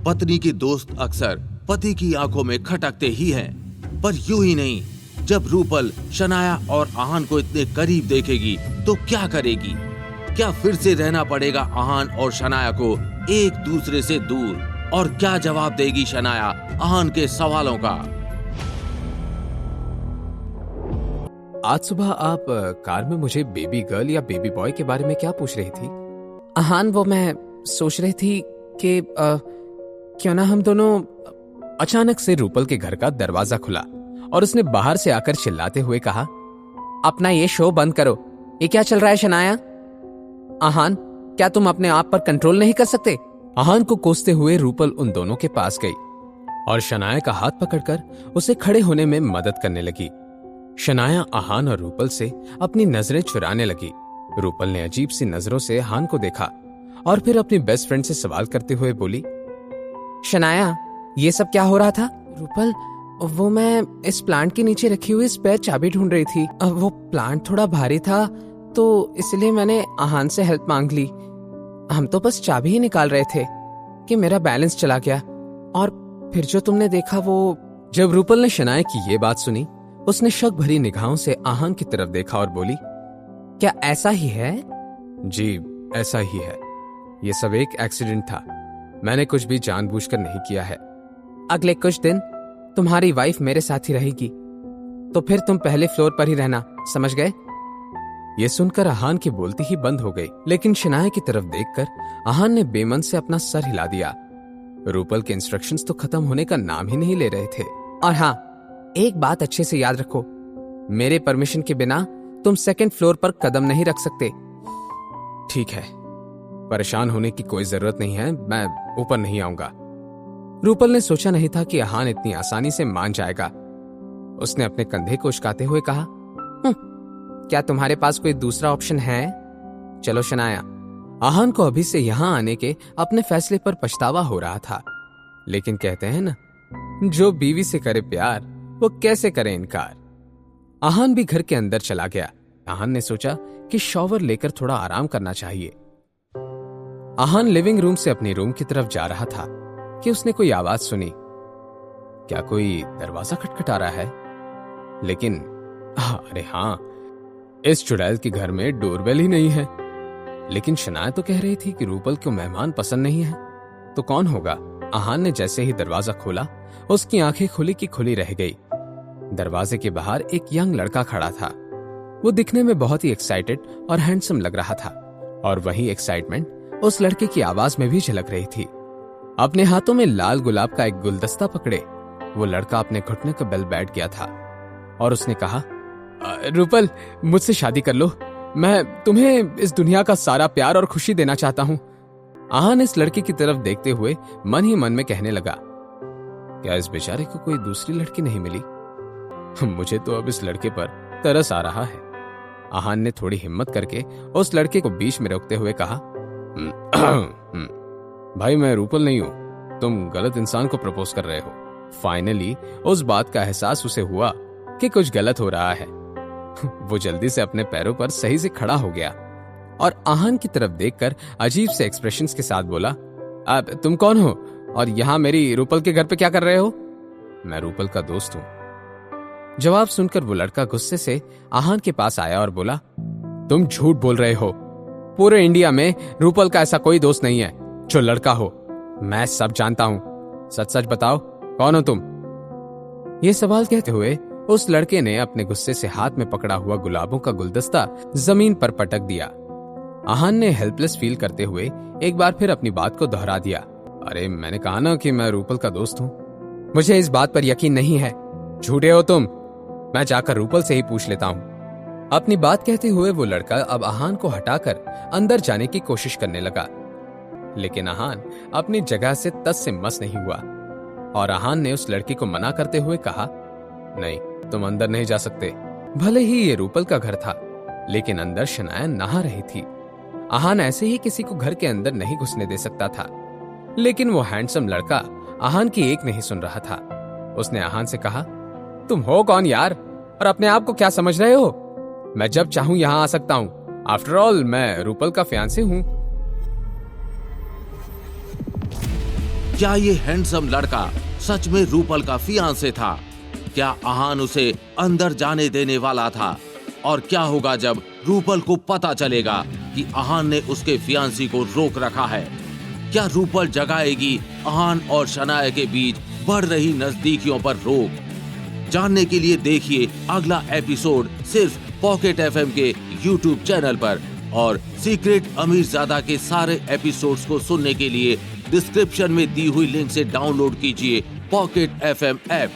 पत्नी की दोस्त अक्सर पति की आंखों में खटकते ही हैं, पर यूं ही नहीं। जब रूपल शनाया और आहान को इतने करीब देखेगी तो क्या करेगी? क्या फिर से रहना पड़ेगा आहान और शनाया को एक दूसरे से दूर? और क्या जवाब देगी शनाया आहान के सवालों का? आज सुबह आप कार में मुझे बेबी गर्ल या बेबी बॉय के बारे में क्या पूछ रही थी? आहान, वो मैं सोच रही थी कि क्यों ना हम दोनों। अचानक से रूपल के घर का दरवाजा खुला और उसने बाहर से आकर चिल्लाते हुए कहा, अपना ये शो बंद करो। ये क्या चल रहा है शनाया? आहान, क्या तुम अपने आप पर कंट्रोल नहीं कर सकते? आहान को कोसते हुए रूपल उन दोनों के पास गई और शनाया का हाथ पकड़कर उसे खड़े होने में मदद करने लगी। शनाया आहान और रूपल से अपनी नजरें चुराने लगी। रूपल ने अजीब सी नजरों से आहान को देखा और फिर अपनी बेस्ट फ्रेंड से सवाल करते हुए बोली, शनाया, ये सब क्या हो रहा था? रूपल, वो मैं इस प्लांट के नीचे रखी हुई स्पेयर चाबी ढूंढ रही थी। वो प्लांट थोड़ा भारी था तो इसलिए मैंने आहान से हेल्प मांग ली। हम तो बस चाबी ही निकाल रहे थे कि मेरा बैलेंस चला गया और फिर जो तुमने देखा वो। जब रूपल ने शनाया की ये बात सुनी, उसने शक भरी निगाहों से आहान की तरफ देखा और बोली, क्या ऐसा ही है? जी, ऐसा ही है। ये सब एक एक्सीडेंट था। मैंने कुछ भी जानबूझकर नहीं किया है। अगले कुछ दिन तुम्हारी वाइफ मेरे साथ ही रहेगी, तो फिर तुम पहले फ्लोर पर ही रहना, समझ गए? ये सुनकर आहान की बोलती ही बंद हो गई, लेकिन शनाया की तरफ देखकर आहान ने बेमन से अपना सर हिला दिया। रूपल के इंस्ट्रक्शंस तो खत्म होने का नाम ही नहीं ले रहे थे। और हाँ, एक बात अच्छे से याद रखो, मेरे परमिशन के बिना तुम सेकंड फ्लोर पर कदम नहीं रख सकते। ठीक है, परेशान होने की कोई जरूरत नहीं है, मैं ऊपर नहीं आऊंगा। रूपल ने सोचा नहीं था कि आहान इतनी आसानी से मान जाएगा। उसने अपने कंधे को उचकाते हुए कहा, क्या तुम्हारे पास कोई दूसरा ऑप्शन है? चलो शनाया। आहान को अभी से यहां आने के अपने फैसले पर पछतावा हो रहा था, लेकिन कहते हैं ना, जो बीवी से करे प्यार वो कैसे करे इनकार। आहान भी घर के अंदर चला गया। आहान ने सोचा कि शॉवर लेकर थोड़ा आराम करना चाहिए। आहान लिविंग रूम से अपने रूम की तरफ जा रहा था कि उसने कोई आवाज सुनी। क्या कोई दरवाजा खटखटा रहा है? लेकिन अरे हाँ, इस चुड़ैल के घर में डोरबेल ही नहीं है। लेकिन शनाया तो कह रही थी कि रूपल को मेहमान पसंद नहीं है, तो कौन होगा? आहान ने जैसे ही दरवाजा खोला, उसकी आंखें खुली की खुली रह गई। दरवाजे के बाहर एक यंग लड़का खड़ा था। वो दिखने में बहुत ही एक्साइटेड और हैंडसम लग रहा था, और वही एक्साइटमेंट उस लड़के की आवाज में भी झलक रही थी। अपने हाथों में लाल गुलाब का एक गुलदस्ता पकड़े वो लड़का अपने घुटने के बल बैठ गया था और उसने कहा, रूपल, मुझसे शादी कर लो। मैं तुम्हें इस दुनिया का सारा प्यार और खुशी देना चाहता हूं। आहान इस लड़के की तरफ देखते हुए मन ही मन में कहने लगा, क्या इस बेचारे को कोई दूसरी लड़की नहीं मिली? मुझे तो अब इस लड़के पर तरस आ रहा है। आहान ने थोड़ी हिम्मत करके उस लड़के को बीच में रोकते हुए कहा, भाई, मैं रूपल नहीं हूं, तुम गलत इंसान को प्रपोज कर रहे हो। फाइनली उस बात का एहसास उसे हुआ कि कुछ गलत हो रहा है। वो जल्दी से अपने पैरों पर सही से खड़ा हो गया और आहान की तरफ देखकर अजीब से एक्सप्रेशंस के साथ बोला, अब तुम कौन हो और यहां मेरी रूपल के घर पे क्या कर रहे हो? मैं रूपल का दोस्त हूं। जवाब सुनकर वो लड़का गुस्से से आहान के पास आया और बोला, तुम झूठ बोल रहे हो। पूरे इंडिया में रूपल का ऐसा कोई दोस्त नहीं है जो लड़का हो। मैं सब जानता हूं। सच सच बताओ, कौन हो तुम? ये सवाल कहते हुए उस लड़के ने अपने गुस्से से हाथ में पकड़ा हुआ गुलाबों का गुलदस्ता जमीन पर पटक दिया। आहान ने हेल्पलेस फील करते हुए एक बार फिर अपनी बात को दोहरा दिया, अरे मैंने कहा ना कि मैं रूपल का दोस्त हूं। मुझे इस बात पर यकीन नहीं है। झूठे हो तुम। मैं जाकर रूपल से ही पूछ लेता हूं। अपनी बात कहते हुए वो लड़का अब आहान को हटाकर अंदर जाने की कोशिश करने लगा, लेकिन आहान अपनी जगह से तस से मस नहीं हुआ और आहान ने उस लड़के को मना करते हुए कहा, नहीं, तुम अंदर नहीं जा सकते। भले ही ये रूपल का घर था, लेकिन अंदर शनाया नहा रही थी। आहान ऐसे ही किसी को घर के अंदर नहीं घुसने दे सकता था, लेकिन वो हैंडसम लड़का आहान की एक नहीं सुन रहा था। उसने आहान से कहा, तुम हो कौन यार, और अपने आप को क्या समझ रहे हो? मैं जब चाहूं यहां आ सकता हूं। आफ्टर ऑल मैं रूपल का फियांसे हूं। क्या ये हैंडसम लड़का सच में रूपल का फियांसे था? क्या आहान उसे अंदर जाने देने वाला था? और क्या होगा जब रूपल को पता चलेगा कि आहान ने उसके फियांसी को रोक रखा है? क्या रूपल जगाएगी आहान और शनाया के बीच बढ़ रही नजदीकियों पर रोक? जानने के लिए देखिए अगला एपिसोड सिर्फ पॉकेट एफएम के यूट्यूब चैनल पर। और सीक्रेट अमीरजादा के सारे एपिसोड्स को सुनने के लिए डिस्क्रिप्शन में दी हुई लिंक से डाउनलोड कीजिए पॉकेट एफएम ऐप।